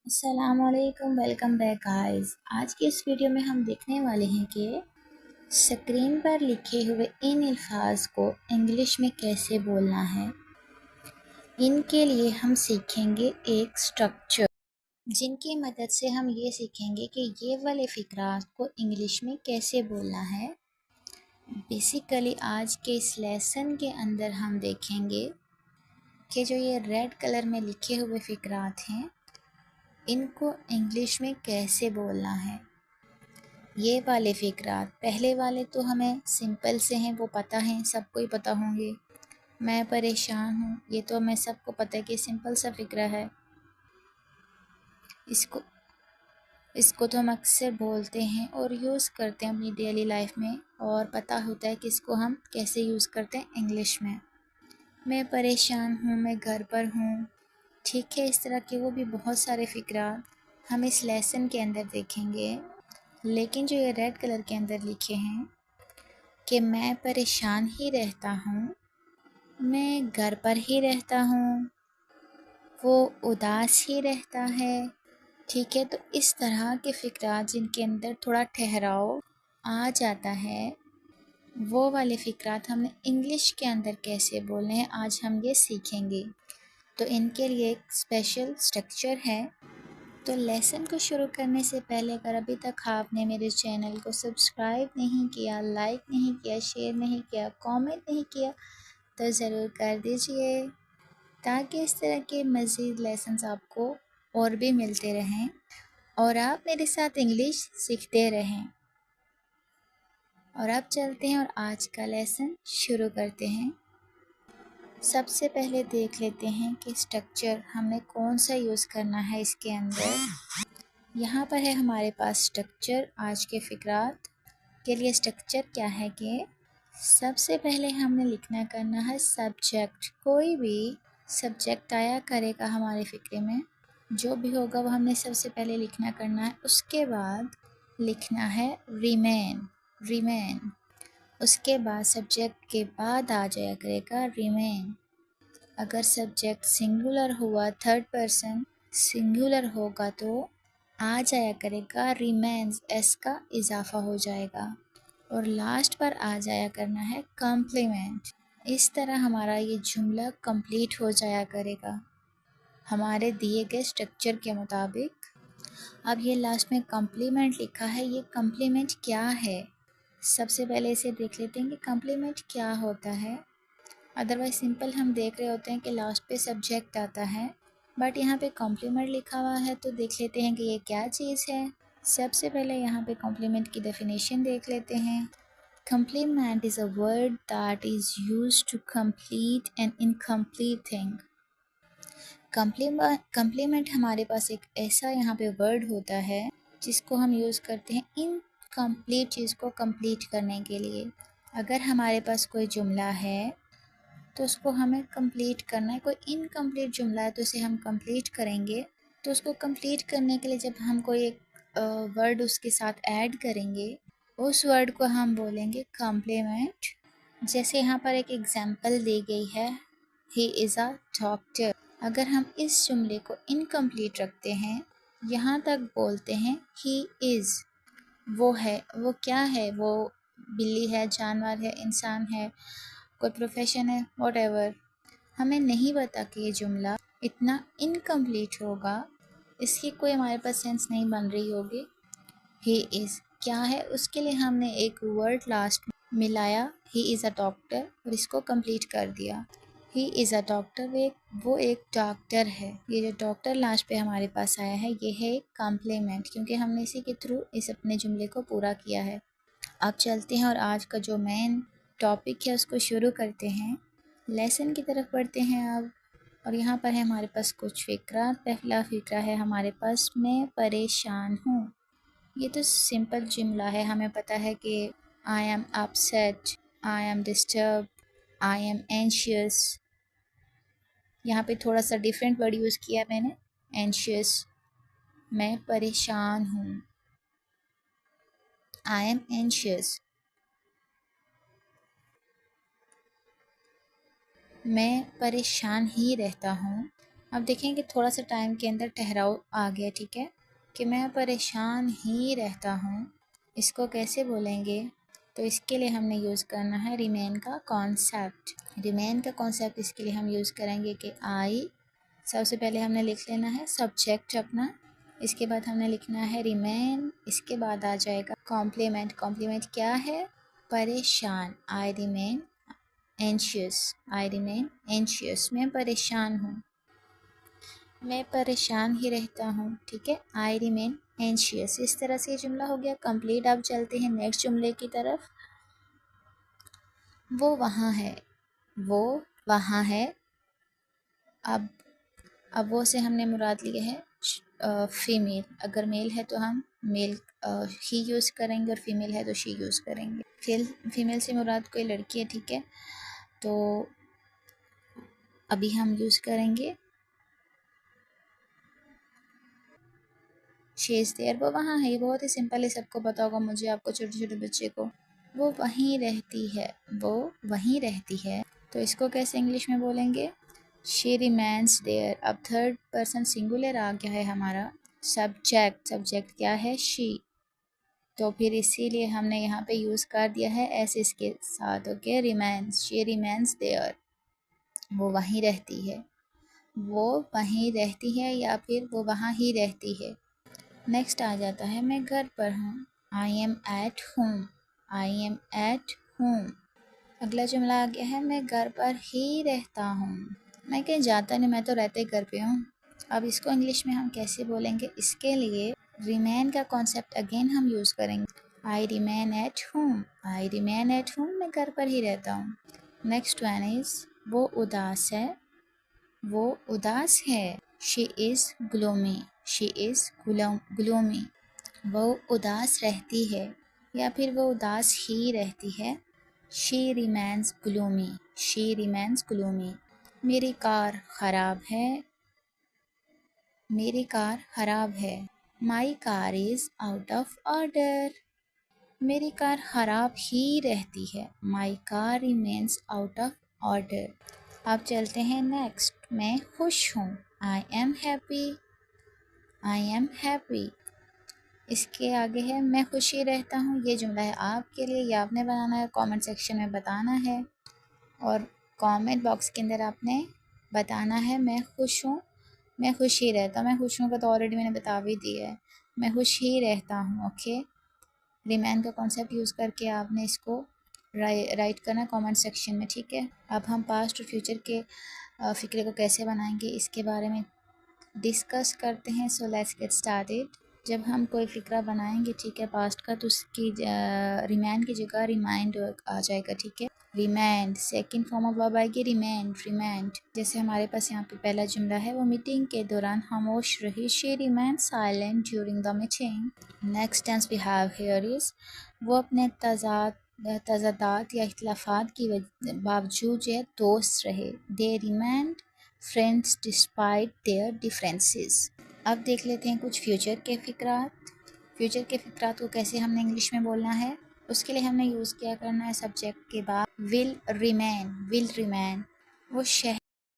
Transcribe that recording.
अस्सलामुअलैकुम, welcome back guys. आज की इस वीडियो में हम देखने वाले हैं कि स्क्रीन पर लिखे हुए इन अल्फाज को इंग्लिश में कैसे बोलना है। इनके लिए हम सीखेंगे एक स्ट्रक्चर जिनकी मदद से हम ये सीखेंगे कि ये वाले फ़िक्रात को इंग्लिश में कैसे बोलना है। बेसिकली आज के इस लेसन के अंदर हम देखेंगे कि जो ये रेड कलर में लिखे हुए फ़िक्रात हैं इनको इंग्लिश में कैसे बोलना है। ये वाले फ़िक्रात पहले वाले तो हमें सिंपल से हैं, वो पता है, सबको ही पता होंगे। मैं परेशान हूँ, ये तो हमें सबको पता है कि सिंपल सा फ़िक्रा है। इसको इसको तो हम अक्सर बोलते हैं और यूज़ करते हैं अपनी डेली लाइफ में, और पता होता है कि इसको हम कैसे यूज़ करते हैं इंग्लिश में। मैं परेशान हूँ, मैं घर पर हूँ। ठीक है, इस तरह के वो भी बहुत सारे फ़िक्रात हम इस लेसन के अंदर देखेंगे। लेकिन जो ये रेड कलर के अंदर लिखे हैं कि मैं परेशान ही रहता हूँ, मैं घर पर ही रहता हूँ, वो उदास ही रहता है। ठीक है, तो इस तरह के फ़िक्रात जिनके अंदर थोड़ा ठहराव आ जाता है, वो वाले फ़िक्रात हमने इंग्लिश के अंदर कैसे बोलने हैं आज हम ये सीखेंगे। तो इनके लिए एक स्पेशल स्ट्रक्चर है। तो लेसन को शुरू करने से पहले अगर अभी तक आपने मेरे चैनल को सब्सक्राइब नहीं किया, लाइक नहीं किया, शेयर नहीं किया, कमेंट नहीं किया, तो ज़रूर कर दीजिए ताकि इस तरह के मज़ीद लेसन्स आपको और भी मिलते रहें और आप मेरे साथ इंग्लिश सीखते रहें। और अब चलते हैं और आज का लेसन शुरू करते हैं। सबसे पहले देख लेते हैं कि स्ट्रक्चर हमने कौन सा यूज़ करना है इसके अंदर। यहाँ पर है हमारे पास स्ट्रक्चर। आज के फ़िक्रात के लिए स्ट्रक्चर क्या है कि सबसे पहले हमने लिखना करना है सब्जेक्ट। कोई भी सब्जेक्ट आया करेगा हमारे फ़िक्रे में, जो भी होगा वो हमने सबसे पहले लिखना करना है। उसके बाद लिखना है रिमेन, रिमेन। उसके बाद सब्जेक्ट के बाद आ जाया करेगा रिमेन। अगर सब्जेक्ट सिंगुलर हुआ, थर्ड पर्सन सिंगुलर होगा तो आ जाया करेगा रिमेन्स, एस का इजाफा हो जाएगा और लास्ट पर आ जाया करना है कॉम्प्लीमेंट। इस तरह हमारा ये जुमला कंप्लीट हो जाया करेगा हमारे दिए गए स्ट्रक्चर के मुताबिक। अब ये लास्ट में कॉम्प्लीमेंट लिखा है, ये कॉम्प्लीमेंट क्या है सबसे पहले इसे देख लेते हैं कि कॉम्प्लीमेंट क्या होता है। अदरवाइज सिंपल हम देख रहे होते हैं कि लास्ट पे सब्जेक्ट आता है, बट यहाँ पे कॉम्प्लीमेंट लिखा हुआ है, तो देख लेते हैं कि ये क्या चीज़ है। सबसे पहले यहाँ पे कॉम्प्लीमेंट की डेफिनेशन देख लेते हैं। Complement is a word that is used to complete an incomplete thing. Complement हमारे पास एक ऐसा यहाँ पे वर्ड होता है जिसको हम यूज़ करते हैं इनकम्प्लीट चीज़ को कंप्लीट करने के लिए। अगर हमारे पास कोई जुमला है तो उसको हमें कंप्लीट करना है। कोई इनकम्प्लीट जुमला है तो उसे हम कंप्लीट करेंगे। तो उसको कंप्लीट करने के लिए जब हम कोई एक वर्ड उसके साथ ऐड करेंगे, उस वर्ड को हम बोलेंगे कॉम्प्लीमेंट। जैसे यहाँ पर एक एग्जांपल दी गई है, ही इज़ अ डॉक्टर। अगर हम इस जुमले को इनकम्प्लीट रखते हैं, यहाँ तक बोलते हैं ही इज़, वो है, वो क्या है, वो बिल्ली है, जानवर है, इंसान है, कोई प्रोफेशन है, व्हाटएवर। हमें नहीं पता कि ये जुमला इतना इनकम्प्लीट होगा, इसकी कोई हमारे पास सेंस नहीं बन रही होगी। ही इज़ क्या है, उसके लिए हमने एक वर्ड लास्ट में मिलाया, ही इज़ अ डॉक्टर, और इसको कंप्लीट कर दिया। ही इज़ अ डॉक्टर, वो एक डॉक्टर है। ये जो डॉक्टर लास्ट पे हमारे पास आया है, ये है कॉम्प्लीमेंट, क्योंकि हमने इसी के थ्रू इस अपने जुमले को पूरा किया है। अब चलते हैं और आज का जो मेन टॉपिक है उसको शुरू करते हैं। लेसन की तरफ बढ़ते हैं अब। और यहाँ पर है हमारे पास कुछ फ़िक्रा। पहला फ़िक्रा है हमारे पास, मैं परेशान हूँ। ये तो सिंपल जुमला है, हमें पता है कि I am upset, I am disturb, I am anxious. यहाँ पे थोड़ा सा डिफरेंट वर्ड यूज़ किया मैंने, एंशियस। मैं परेशान हूँ, आई एम एंशियस। मैं परेशान ही रहता हूँ। अब देखें कि थोड़ा सा टाइम के अंदर ठहराव आ गया, ठीक है, कि मैं परेशान ही रहता हूँ। इसको कैसे बोलेंगे? तो इसके लिए हमने यूज़ करना है रिमेन का कॉन्सेप्ट। रिमेन का कॉन्सेप्ट इसके लिए हम यूज़ करेंगे कि आई, सबसे पहले हमने लिख लेना है सब्जेक्ट अपना, इसके बाद हमने लिखना है रिमेन, इसके बाद आ जाएगा कॉम्प्लीमेंट। कॉम्प्लीमेंट क्या है? परेशान। I remain anxious, I remain anxious, मैं परेशान हूँ, मैं परेशान ही रहता हूँ, ठीक है, आई रिमेन एंशियस। इस तरह से ये जुमला हो गया कंप्लीट। अब चलते हैं नेक्स्ट जुमले की तरफ। वो वहाँ है, वो वहाँ है। अब वो से हमने मुराद लिए है फीमेल। अगर मेल है तो हम मेल ही यूज़ करेंगे और फीमेल है तो शी यूज़ करेंगे। फीमेल से मुराद कोई लड़की है, ठीक है, तो अभी हम यूज़ करेंगे शी इज़ देयर। वो वहाँ है, ये बहुत ही सिंपल है, सबको पता होगा, मुझे, आपको, छोटे छोटे बच्चे को। वो वहीं रहती है, वो वहीं रहती है, तो इसको कैसे इंग्लिश में बोलेंगे? She remains there. अब थर्ड पर्सन सिंगुलर आ गया है हमारा। सब्जेक्ट, सब्जेक्ट क्या है? शी, तो फिर इसीलिए हमने यहाँ पे यूज़ कर दिया है एस इसके साथ, okay, remains, she remains there, वो वहीं रहती है, वो वहीं रहती है, या फिर वो वहाँ ही रहती है। नेक्स्ट आ जाता है मैं घर पर हूँ, I am at home, I am at home. अगला जुमला आ गया है मैं घर पर ही रहता हूँ, मैं कहीं जाता नहीं, मैं तो रहते घर पे हूँ। अब इसको इंग्लिश में हम कैसे बोलेंगे? इसके लिए रिमेन का कॉन्सेप्ट अगेन हम यूज़ करेंगे। I remain at home, I remain at home, मैं घर पर ही रहता हूँ। नेक्स्ट वन इज़ वो उदास है, वो उदास है। She is gloomy, she is gloomy, वो उदास रहती है, या फिर वो उदास ही रहती है। She remains gloomy, she remains gloomy. मेरी कार ख़राब है, मेरी कार ख़राब है। My car is out of order, मेरी कार ख़राब ही रहती है। My car remains out of order. अब चलते हैं नेक्स्ट। मैं खुश हूँ, I am happy, I am happy. इसके आगे है मैं खुशी रहता हूँ। ये जुमला है आपके लिए, ये आपने बनाना है, कमेंट सेक्शन में बताना है, और कमेंट बॉक्स के अंदर आपने बताना है मैं खुश हूँ, मैं खुश ही रहता हूँ। मैं खुश हूँ का तो ऑलरेडी मैंने बता भी दिया है, मैं खुश ही रहता हूँ, ओके। रिमेन का कॉन्सेप्ट यूज़ करके आपने इसको राइट करना कमेंट सेक्शन में, ठीक है। अब हम पास्ट और फ्यूचर के फ़िक्रे को कैसे बनाएंगे इसके बारे में डिस्कस करते हैं। So let's get started. जब हम कोई फ़िक्रा बनाएंगे, ठीक है, पास्ट का, तो उसकी रिमाइंड की जगह रिमाइंड आ जाएगा, ठीक है। Remind second form of verb आएगी रिमाइंड, रिमाइंड। जैसे हमारे पास यहाँ पे पहला जुमला है, वो मीटिंग के दौरान खामोश रही, she remained silent during the meeting. Next tense we have here is, वो अपने तजादात या इख्तिलाफात की बावजूद जो है दोस्त रहे, they remained friends despite their differences. अब देख लेते हैं कुछ फ्यूचर के फ़िक्रात। फ्यूचर के फ़िक्रात को कैसे हमने इंग्लिश में बोलना है, उसके लिए हमने यूज़ किया करना है सब्जेक्ट के बाद विल रिमेन, विल रिमेन। वो शहर